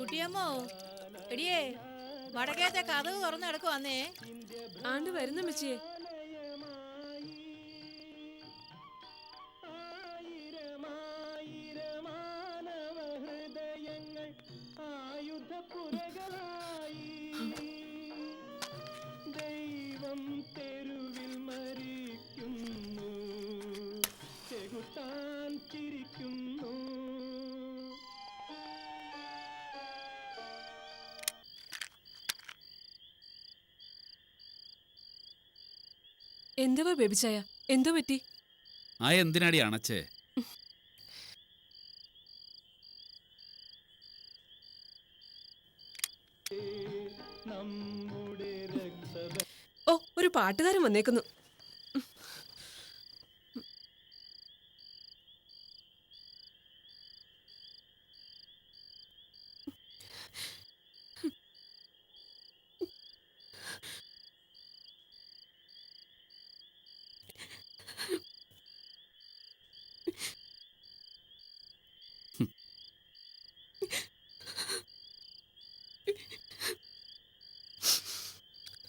കുട്ടിയമ്മോ, എടിയേ, വടക്കേത്തെ കഥവ് തുറന്നു കിടക്കുവന്നേ. ആണ്ട് വരുന്ന മെച്ചിയെ. ദൈവം തെരുവിൽ മരിക്കുന്നു, ചെകുത്താൻ ചിരിക്കുന്നു. എന്തുവാ ബേബിച്ചായ, എന്തോ പറ്റി? ആ എന്തിനാടി അണച്ചേ? ഓ, ഒരു പാട്ടുകാരൻ വന്നേക്കുന്നു.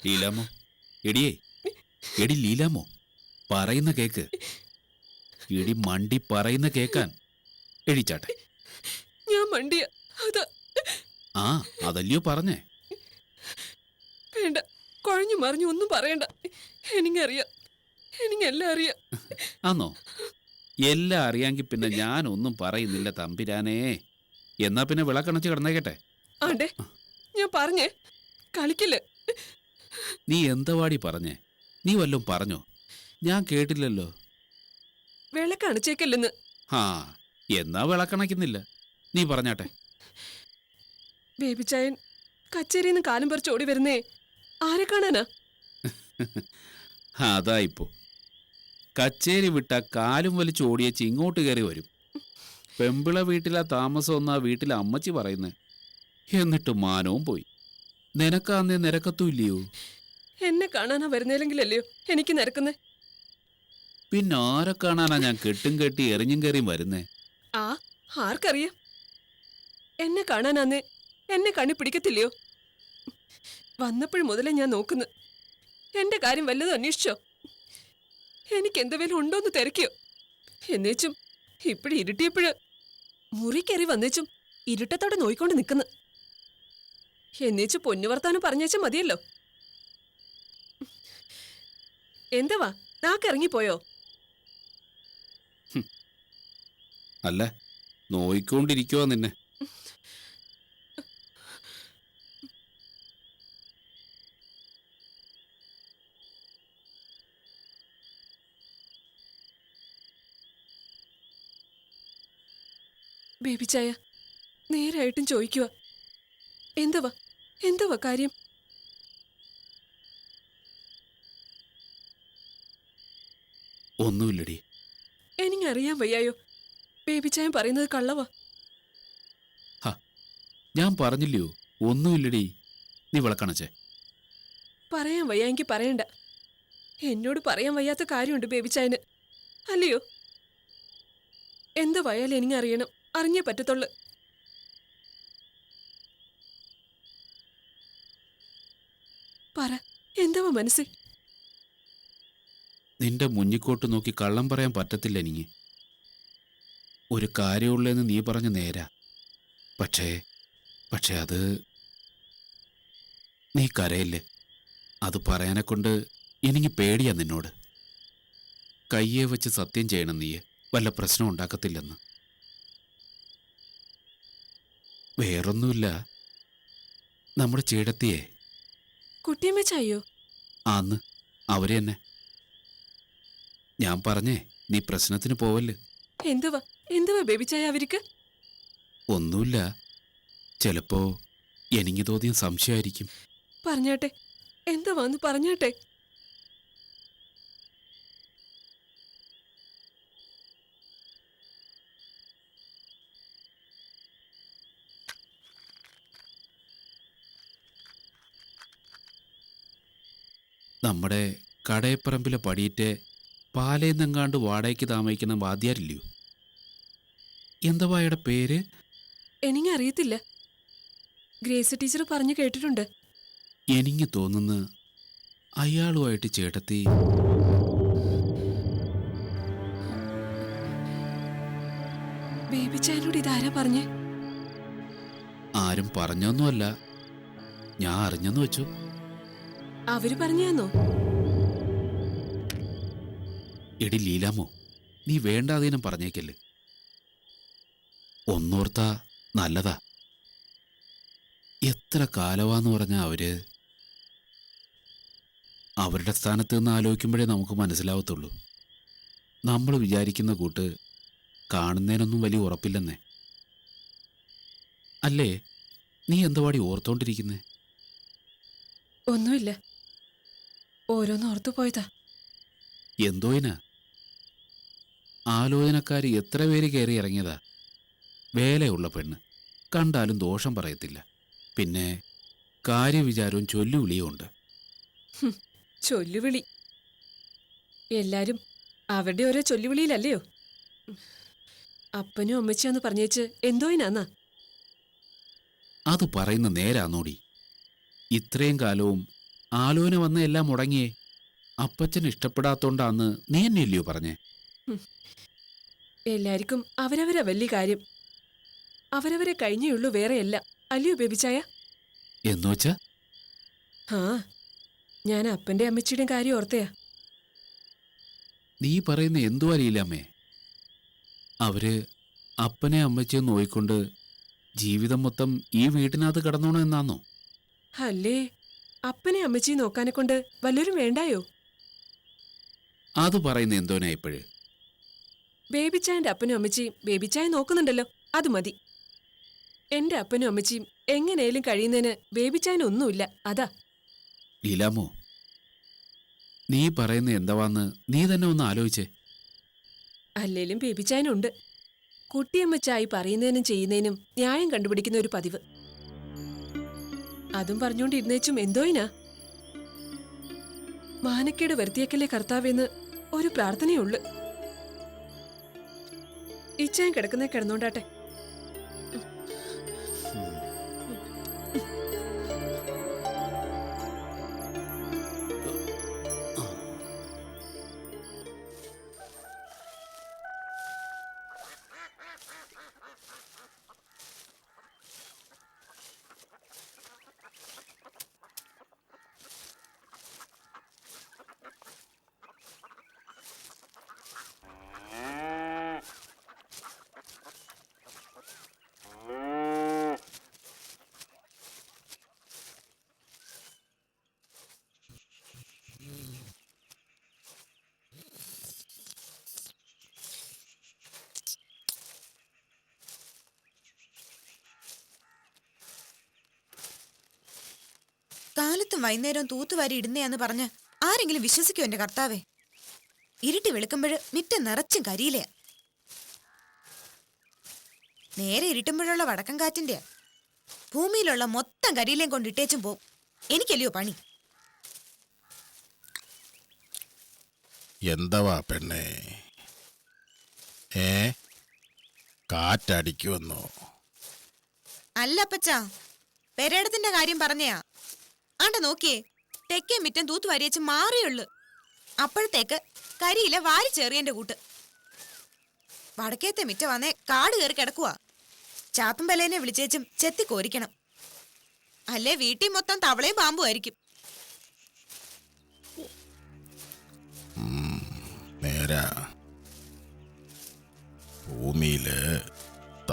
ലീലാമോ, എടിയേ, എടി ലീലാമോ, പറയുന്ന കേക്ക്. എടി മണ്ടി പറയുന്ന കേക്കാൻ. എടിച്ചാട്ടെ. ഞാൻ മണ്ടിയ അതാ. ആ അതല്ലയോ പറഞ്ഞേ. വേണ്ട, കുഴഞ്ഞു മറിഞ്ഞു ഒന്നും പറയണ്ട. എനിക്കറിയാം, എനിക്കെല്ലാം അറിയാം. ആന്നോ? എല്ലാം അറിയാമെങ്കിൽ പിന്നെ ഞാനൊന്നും പറയുന്നില്ല തമ്പിരാനേ. എന്നാ പിന്നെ വിളക്കണച്ച് കിടന്നേക്കട്ടെ. ആണ്ടേ, ഞാൻ പറഞ്ഞേ, കളിക്കില്ല. നീ എന്തവാടി പറഞ്ഞേ? നീ വല്ലതും പറഞ്ഞോ? ഞാൻ കേട്ടില്ലല്ലോ. വിളക്കണച്ചേക്കല്ലെന്ന്. ആ എന്നാ വിളക്കണയ്ക്കുന്നില്ല. നീ പറഞ്ഞാട്ടെ. ബേബിച്ചായൻ കച്ചേരിന്ന് കാലം പറിച്ച് ഓടി വരുന്നേ ആരെ കാണാനാ? അതായിപ്പോ കച്ചേരി വിട്ട കാലും വലിച്ച് ഓടിയച്ച് ഇങ്ങോട്ട് കയറി വരും. പെമ്പിള വീട്ടിലാ താമസം എന്നാ വീട്ടിലെ അമ്മച്ചി പറയുന്നേ. എന്നിട്ട് മാനവും പോയി. നിനക്കാന്നേ നിരക്കത്തും ഇല്ലയോ? എന്നെ കാണാനാ വരുന്നേലെങ്കിലല്ലയോ എനിക്ക് നിരക്കുന്നേ. പിന്നെ ആരെ കാണാനാ ഞാൻ കെട്ടും കെട്ടി എറിഞ്ഞും കയറിയും വരുന്നേ? ആ, ആർക്കറിയാം? എന്നെ കാണാനാന്നേ എന്നെ കണ്ണി പിടിക്കത്തില്ലയോ? വന്നപ്പോഴും മുതലേ ഞാൻ നോക്കുന്നു. എന്റെ കാര്യം വല്ലതും അന്വേഷിച്ചോ? എനിക്ക് എന്തെങ്കിലും ഉണ്ടോന്ന് തിരക്കിയോ? എന്നേച്ചും ഇപ്പഴും ഇരുട്ടിയപ്പോഴ് മുറി കയറി വന്നേച്ചും ഇരുട്ടത്തോടെ നോയിക്കൊണ്ട് നിൽക്കുന്നു. എന്നേച്ചു പൊന്നു വർത്താനം പറഞ്ഞേച്ചാ മതിയല്ലോ. എന്തുവാ, നാക്കിറങ്ങിപ്പോയോ? അല്ല, നോയിക്കൊണ്ടിരിക്കുവാ നിന്നെ. ബേബിച്ചായ, നേരായിട്ടും ചോദിക്കുക. എന്തുവാ, എന്തുവാ കാര്യം? ഒന്നുമില്ലടി. എനിക്കറിയാൻ വയ്യായോ? ബേബിച്ചായൻ പറയുന്നത് കള്ളവാ. ഞാൻ പറഞ്ഞില്ലയോ ഒന്നുമില്ലടി. നീ വിളക്കണച്ചേ. പറയാൻ വയ്യായെങ്കിൽ പറയണ്ട. എന്നോട് പറയാൻ വയ്യാത്ത കാര്യമുണ്ട് ബേബിച്ചായന്, അല്ലയോ? എന്തുവായാലും എനിക്കറിയണം, അറിഞ്ഞേ പറ്റത്തുള്ളു. പറ, എന്തുവാ മനസ്സിൽ? നിന്റെ മുന്നിക്കോട്ട് നോക്കി കള്ളം പറയാൻ പറ്റത്തില്ല എനിക്ക്. ഒരു കാര്യമുള്ളതെന്ന് നീ പറഞ്ഞ നേരാ. പക്ഷേ അത് നീ കരയല്ലേ. അത് പറയാനെ കൊണ്ട് എനിക്ക് പേടിയാ നിന്നോട്. കയ്യെ വെച്ച് സത്യം ചെയ്യണം നീ വല്ല പ്രശ്നം ഉണ്ടാക്കത്തില്ലെന്ന്. വേറൊന്നുമില്ല, നമ്മുടെ ചേടത്തിയെ. കുട്ടിയമ്മച്ചായോ? ആന്ന്, അവര് തന്നെ. ഞാൻ പറഞ്ഞേ, നീ പ്രശ്നത്തിന് പോവല്ല്. എന്തുവാ, എന്തുവാ ബേബിച്ചായ അവർക്ക്? ഒന്നുമില്ല, ചിലപ്പോ എനിക്ക് തോന്നിയ സംശയമായിരിക്കും. പറഞ്ഞാട്ടെ, എന്തുവാന്ന് പറഞ്ഞാട്ടെ. നമ്മുടെ കടയപ്പറമ്പിലെ പടിയിറ്റ് പാലേന്നെങ്ങാണ്ട് വാടകയ്ക്ക് താമസിക്കുന്ന വാദ്യാരില്ലയോ? എന്താ അയാളുടെ പേര്? എനിക്കറിയത്തില്ല. ഗ്രേസ് ടീച്ചർ പറഞ്ഞു കേട്ടിട്ടുണ്ട്. എനിക്ക് തോന്നുന്നു അയാളുമായിട്ട് ചേട്ടത്തി ബേബി ചായനോട് ഇതാരാ പറഞ്ഞേ? ആരും പറഞ്ഞൊന്നുമല്ല, ഞാൻ അറിഞ്ഞെന്ന് വെച്ചു. അവര് പറഞ്ഞാന്നോ? എടി ലീലാമോ, നീ വേണ്ടാതീനം പറഞ്ഞേക്കല്ലേ. ഒന്നോർത്താ നല്ലതാ. എത്ര കാലമാന്ന് പറഞ്ഞാ അവരുടെ സ്ഥാനത്ത് നിന്ന് ആലോചിക്കുമ്പോഴേ നമുക്ക് മനസ്സിലാവത്തുള്ളൂ. നമ്മൾ വിചാരിക്കുന്ന കൂട്ട് കാണുന്നതിനൊന്നും വലിയ ഉറപ്പില്ലെന്നേ. അല്ലേ, നീ എന്തുവാടി ഓർത്തോണ്ടിരിക്കുന്നേ? ഒന്നുമില്ല, ഓരോന്ന് ഓർത്തു പോയതാ. എന്തോയിനാ? ആലോചനക്കാര് എത്ര പേര് കയറി ഇറങ്ങിയതാ. വേലയുള്ള പെണ്ണ്, കണ്ടാലും ദോഷം പറയത്തില്ല. പിന്നെ കാര്യവിചാരവും ചൊല്ലുവിളിയും ഉണ്ട്. ചൊല്ലുവിളി എല്ലാരും അവരുടെ ഓരോ ചൊല്ലുവിളിയിലല്ലയോ? അപ്പനും അമ്മച്ചിയാന്ന് പറഞ്ഞേച്ച് എന്തോയിനാന്നാ? അത് പറയുന്ന നേരാന്നോടി. ഇത്രയും കാലവും ആലോചന വന്ന എല്ലാം മുടങ്ങിയേ. അപ്പച്ചൻ ഇഷ്ടപ്പെടാത്തോണ്ടാന്ന് നീ എന്നെയല്ലയോ പറഞ്ഞേ? എല്ലാവർക്കും അവരവരെ വലിയ കാര്യം, അവരവരെ കഴിഞ്ഞേയുള്ളൂ, വേറെയല്ല. അല്ലയോ ബേബിച്ചായ? എന്നുവച്ചാ? ആ, ഞാൻ അപ്പന്റെ അമ്മച്ചിയുടെയും കാര്യം ഓർത്തയാ. നീ പറയുന്ന എന്തുവാ ലീലാമ്മേ? അവര് അപ്പനെ അമ്മച്ചിയും നോയിക്കൊണ്ട് ജീവിതം മൊത്തം ഈ വീട്ടിനകത്ത് കിടന്നോണോ എന്നാന്നോ? അല്ലേ, അപ്പനെ അമ്മച്ചിയും നോക്കാനെ കൊണ്ട് വല്ലവരും വേണ്ടായോ? അത് പറയുന്ന എന്തോനാ ഇപ്പോഴ്? ബേബിച്ചായന്റെ അപ്പനും അമ്മച്ചിയും ബേബിച്ചായ നോക്കുന്നുണ്ടല്ലോ, അത് മതി. എന്റെ അപ്പനും അമ്മച്ചിയും എങ്ങനെയും കഴിയുന്നതിന് ബേബിച്ചായനൊന്നുമില്ല, അതാ. ലീലാമോ, നീ പറയുന്ന എന്താവാന്ന് നീ തന്നെ ഒന്ന് ആലോചിച്ചേ. അല്ലേലും ബേബിച്ചായനുണ്ട്. കുട്ടിയമ്മച്ചായി പറയുന്നതിനും ചെയ്യുന്നതിനും ന്യായം കണ്ടുപിടിക്കുന്ന ഒരു പതിവ്. അതും പറഞ്ഞുകൊണ്ടിരുന്നേച്ചും എന്തോയിനാ? മാനക്കേട് വരുത്തിയേക്കല്ലേ കർത്താവെന്ന് ഒരു പ്രാർത്ഥനയുള്ളു. ഇച്ചായൻ കിടക്കുന്നേ കിടന്നോണ്ടാട്ടെ. കാലത്തും വൈകുന്നേരവും തൂത്തുവാരി ഇടുന്നയാന്ന് പറഞ്ഞ് ആരെങ്കിലും വിശ്വസിക്കോ എന്റെ കർത്താവേ? ഇരുട്ടി വെളുക്കുമ്പോഴ് മിറ്റം നിറച്ചും കരിയിലയാ. നേരെ ഇരുട്ടുമ്പോഴുള്ള വടക്കം കാറ്റിന്റെയാ. ഭൂമിയിലുള്ള മൊത്തം കരിയിലയും കൊണ്ടിട്ടേച്ചും പോവും. എനിക്കല്ലയോ പണി? എന്തവാ പെണ്ണേ? കാറ്റടിക്കുവന്നോ? അല്ല അപ്പച്ചാ, പെരേടത്തിന്റെ കാര്യം പറഞ്ഞയാ. ആണ്ട നോക്കിയേ, തെക്കേ മിറ്റം തൂത്തുവാരിയച്ച് മാറിയുള്ളു. അപ്പോഴത്തേക്ക് കരിയില വാരിച്ചേറിയന്റെ കൂട്ട്. വടക്കേത്തെ മിറ്റ വന്നേ കാട് കയറി കിടക്കുവാ. ചാത്തുമ്പലേനെ വിളിച്ചേച്ചും ചെത്തി കോരിക്കണം. അല്ലേ വീട്ടിൽ മൊത്തം തവളയും പാമ്പും ആയിരിക്കും. നേരാ, ഭൂമിയില്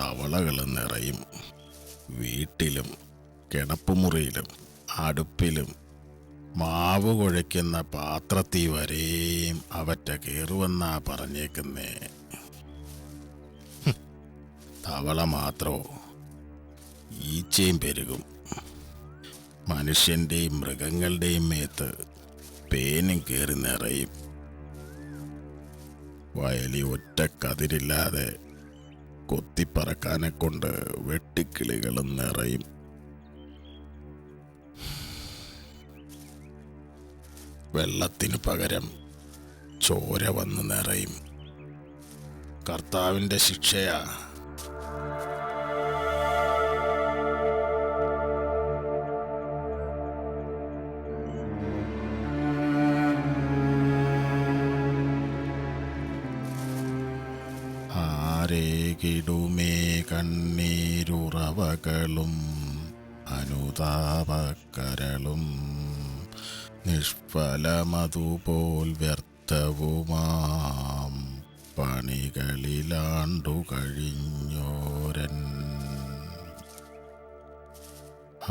തവളകൾ നിറയും. വീട്ടിലും കിടപ്പുമുറിയിലും അടുപ്പിലും മാവ് കുഴയ്ക്കുന്ന പാത്രത്തിൽ വരെയും അവറ്റ കയറുവെന്നാ പറഞ്ഞേക്കുന്നേ. തവള മാത്രോ, ഈച്ചയും പെരുകും. മനുഷ്യന്റെയും മൃഗങ്ങളുടെയും മേത്ത് പേനും കയറി നിറയും. വയലി ഒറ്റ കതിരില്ലാതെ കൊത്തിപ്പറക്കാനെ കൊണ്ട് വെട്ടിക്കിളികളും നിറയും. വെള്ളത്തിന് പകരം ചോര വന്ന് നിറയും. കർത്താവിൻ്റെ ശിക്ഷയാ. ഏകിടുമേ കണ്ണീരുറവകളും അനുതാപക്കരളും നിഷ്ഫലമതുപോൽ വ്യർത്ഥവുമാം പണികളിലാണ്ടു കഴിഞ്ഞോരൻ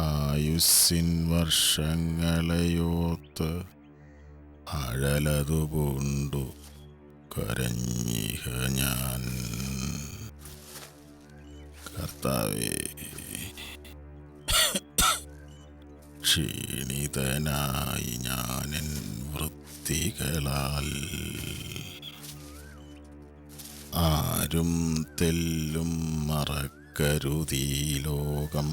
ആയുസ്സിൻ വർഷങ്ങളെയോർത്ത് അഴലതു പൂണ്ടു കരഞ്ഞിഹ ഞാൻ. കർത്താവേ, ക്ഷീണിതനായി ഞാനെൻ വൃത്തികളാൽ ആരും തെല്ലും മറക്കരുതീ ലോകം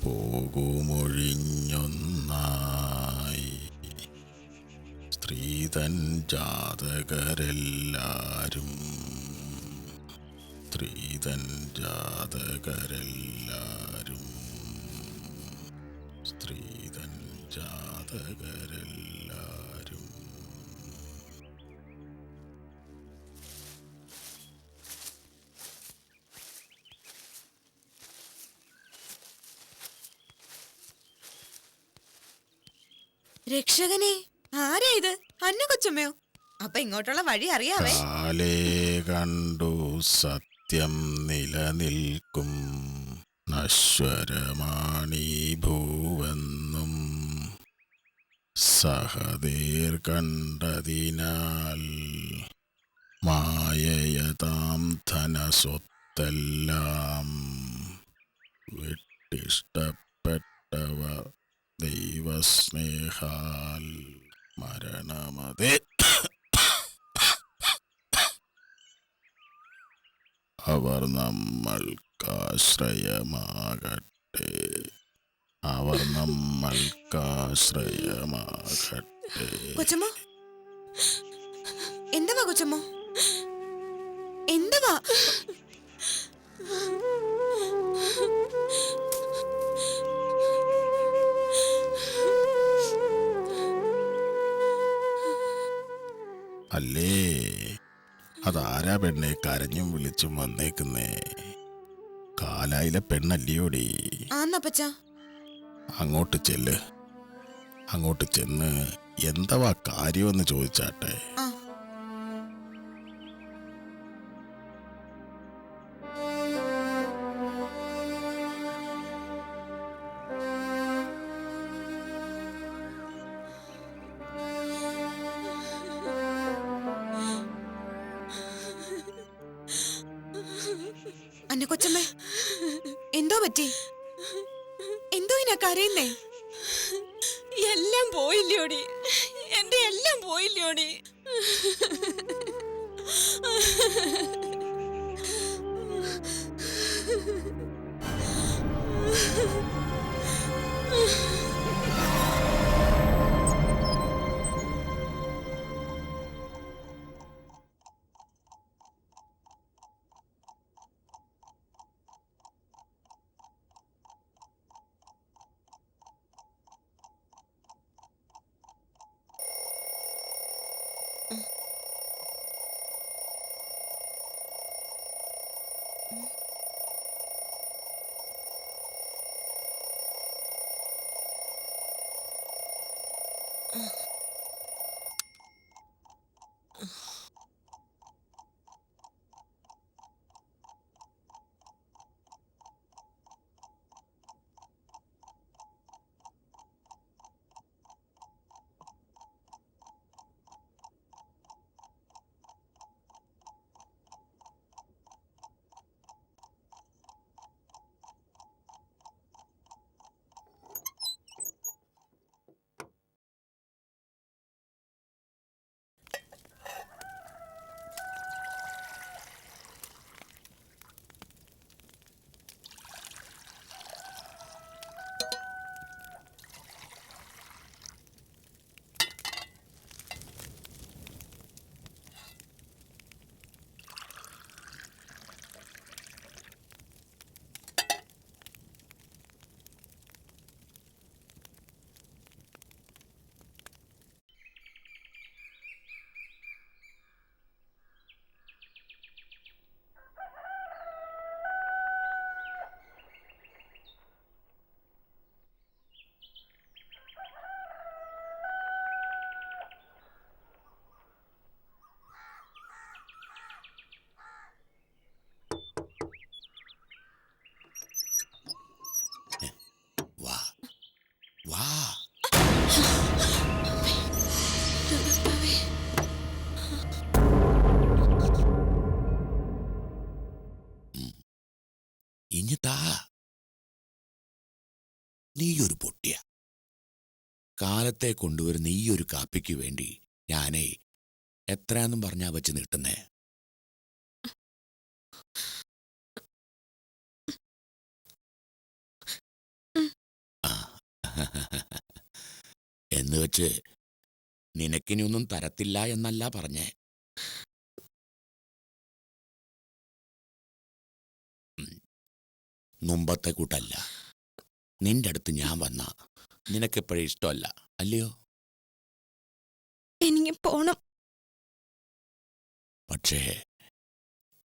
പോകുമൊഴിഞ്ഞൊന്നായി. സ്ത്രീതൻ ജാതകരെല്ലാരും സ്ത്രീതൻ ജാതകരെല്ലാരും സ്ത്രീതൻ ജാതകരെല്ലാരും. രക്ഷകനെ, ആരാ ഇത്? അന്ന കൊച്ചമ്മയോ? അപ്പൊ ഇങ്ങോട്ടുള്ള വഴി അറിയാവേ. കാലേ കണ്ടു സത്യം നിലനിൽക്കും, നശ്വരമാണീ ഭൂവെന്നും സഹതീർ കണ്ടതിനാൽ മായയതാം ധനസ്വത്തെല്ലാം വിട്ടിഷ്ടപ്പെട്ടവർ ദൈവസ്നേഹാൽ മരണമതേ അവർ നമ്മൾക്കാശ്രയമാകട്ടെ, അവർ നമ്മൾക്കാശ്രയമാകട്ടെ. കൊച്ചമ്മ, എന്തുവാ കൊച്ചമ്മ? എന്തുവാ? അല്ലേ, അതാരാ പെണ്ണെ കരഞ്ഞും വിളിച്ചും വന്നേക്കുന്നേ? കാലായിലെ പെണ്ണല്ലയോടി. ആന്നപ്പച്ച. അങ്ങോട്ട് ചെല്ല്, അങ്ങോട്ട് ചെന്ന് എന്തവാ കാര്യമെന്ന് ചോദിച്ചാട്ടെ. ആ. അന്ന കൊച്ചമ്മേ, എന്തോ പറ്റി? എന്തോ ഇനാ കരയുന്നേ? എല്ലാം പോയില്ലോടി, എന്റെ എല്ലാം പോയില്ലോടി. ഇഞ്ഞിതാ. നീയൊരു പൊട്ടിയ. കാലത്തെ കൊണ്ടുവരുന്ന ഈ ഒരു കാപ്പിക്ക് വേണ്ടി ഞാനേ എത്രയാന്നും പറഞ്ഞാ വെച്ച് നീട്ടുന്നേ. എന്ന് വെച്ച് നിനക്കിനിയൊന്നും തരത്തില്ല എന്നല്ല പറഞ്ഞേ. മുമ്പത്തെ കൂട്ടല്ല. നിന്റെ അടുത്ത് ഞാൻ വന്ന നിനക്കെപ്പോഴും ഇഷ്ടമല്ല അല്ലയോ? എനിക്ക് പോണം. പക്ഷേ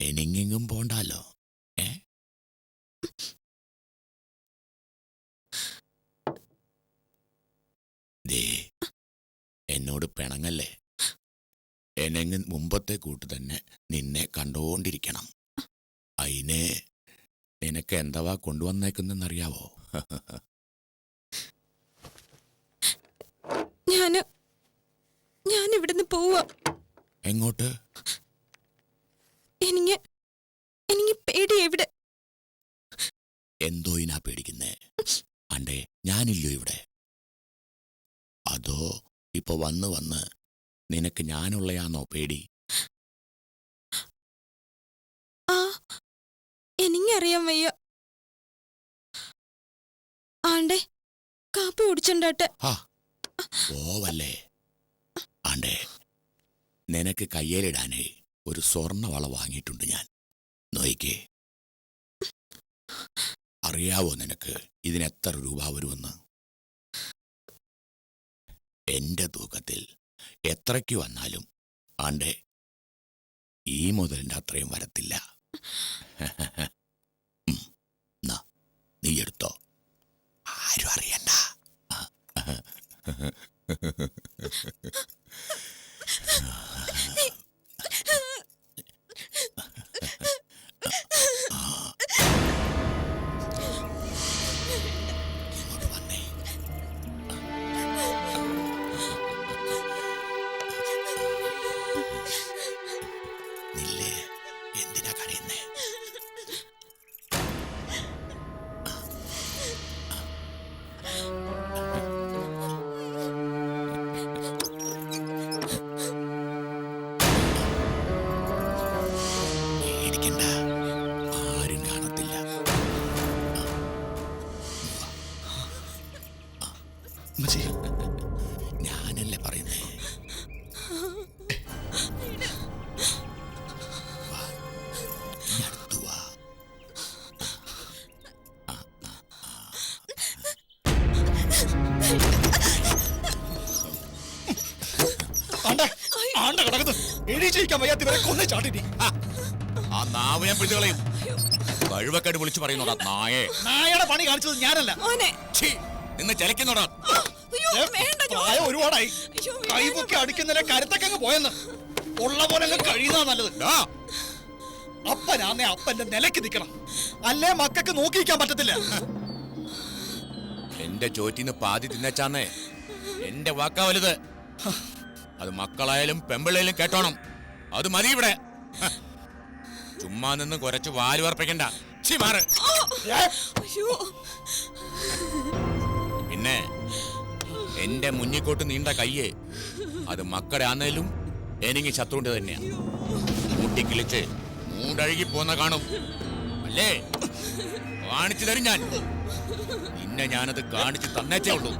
എനിങ്ങെങ്ങും പോണ്ടാലോ. ദേ, എന്നോട് പിണങ്ങല്ലേ. എന്നെങ്ങും മുമ്പത്തെ കൂട്ട് തന്നെ നിന്നെ കണ്ടോണ്ടിരിക്കണം. അതിനെ നിനക്ക് എന്തവാ കൊണ്ടുവന്നേക്കുന്നെന്നറിയാവോ? ഞാൻ ഇവിടുന്ന് പോവാ. എങ്ങോട്ട്? എനിക്ക് പേടി. എവിടെ? എന്തോ ഇനാ പേടിക്കുന്നേ? അണ്ടേ ഞാനില്ലോ ഇവിടെ. അതോ ഇപ്പൊ വന്ന് നിനക്ക് ഞാനുള്ളയാന്നോ പേടി? എനിക്കറിയാൻ വയ്യ. ആണ്ടേ കാപ്പി കുടിച്ചുണ്ടാട്ടെ. പോവല്ലേ. ആണ്ടേ നിനക്ക് കയ്യേലിടാനേ ഒരു സ്വർണ്ണവള വാങ്ങിയിട്ടുണ്ട് ഞാൻ. നോയിക്കേ. അറിയാവോ നിനക്ക് ഇതിനെത്ര രൂപ വരുമെന്ന്? എന്റെ തൂക്കത്തിൽ എത്രയ്ക്ക് വന്നാലും ആണ്ടേ ഈ മുതലിന്റെ അത്രയും വരത്തില്ല. നീ എടുത്തോ, ആരും അറിയണ്ട. എന്തിനാ കരയുന്നേ? പേടിക്കണ്ട, ആരും കാണത്തില്ല. ഞാനല്ലേ പറയുന്നേ. ആ നാവ് ഞാൻ പിടിച്ചുകളയും. കഴിവക്കേട് വിളിച്ചു പറയുന്നോടാ നായേ. നായയുടെ പണി കാണിച്ചത് ഞാനല്ല. നിന്ന് ചലിക്കുന്നോടാ. പ്രായം ഒരുപാടായി. കൈപൊക്കി അടിക്കുന്നതിനെ കരുത്തൊക്കെ അങ്ങ് പോയെന്ന്. ഉള്ള പോലെ അങ്ങ് കഴിയുന്നതാ നല്ലത്. അപ്പനാന്നേ അപ്പന്റെ നിലയ്ക്ക് നിൽക്കണം, അല്ലേ മക്കൾക്ക് നോക്കിയിരിക്കാൻ പറ്റത്തില്ല. എന്റെ ചോറ്റിന്ന് പാതി തിന്നച്ചാന്നേ എന്റെ വാക്കാ വലുത്. അത് മക്കളായാലും പെമ്പിളയിലും കേട്ടോണം. അത് മതി ഇവിടെ. ചുമ്മാ നിന്ന് കുറച്ച് വാല് വർപ്പിക്കണ്ട. പിന്നെ എന്റെ മുന്നിക്കോട്ട് നീണ്ട കയ്യേ അത് മക്കളുടെ ആന്നേലും എനിക്ക് ശത്രുവിന്റെ തന്നെയാ. മുട്ടിക്കിളിച്ച് മൂടഴുകി പോന്ന കാണും അല്ലേ? കാണിച്ചു തരും ഞാൻ. നിന്നെ ഞാനത് കാണിച്ചു തന്നേച്ചേ ഉള്ളൂ.